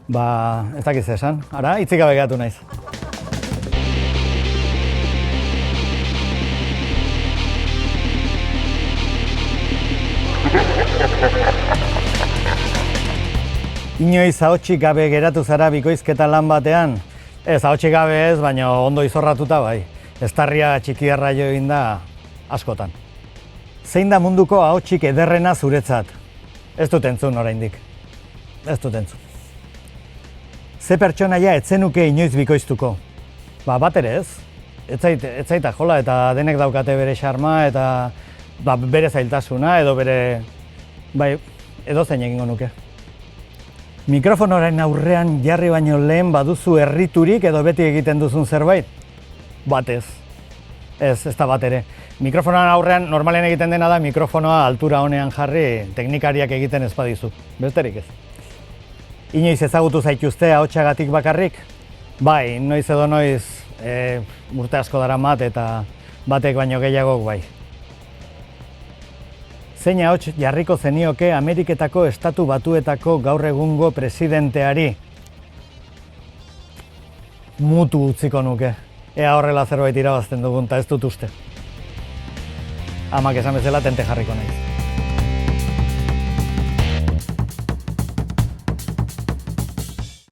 Ez dakiz esan. Ara, hitzik gabe geratu naiz. Inoiz ahotsik gabe geratu zara bikoizketa lan batean? Ez, ahotsik gabe ez, baina ondo izorratuta bai. Eztarria txikiarra jo egin da askotan. Zein da munduko ahotsik ederrena zuretzat? Ez dut entzun oraindik. Ez dut entzun. Ze pertsonaia ez zenuke inoiz bikoiztuko? Bat ere ez. Ez zaita jola eta denek daukate bere xarma eta bere zailtasuna edo bere... edozein egingo nuke. Mikrofonoren aurrean jarri baino lehen baduzu erriturik edo beti egiten duzun zerbait? Bat ez. Ez da bat ere. Mikrofonoan aurrean normalen egiten dena da mikrofonoa altura honean jarri teknikariak egiten ez badizu. Besterik ez. Inoiz ezagutu zaituzte ahotsagatik bakarrik? Bai, noiz edo noiz urte asko daramat eta batek baino gehiagok bai. Zein ahots jarriko zenioke Ameriketako Estatu Batuetako gaur egungo presidenteari? Mutu utziko nuke. Ea horrela zerbait irabazten dugun, eta ez dut uste. Amak esan bezala tente jarriko naiz.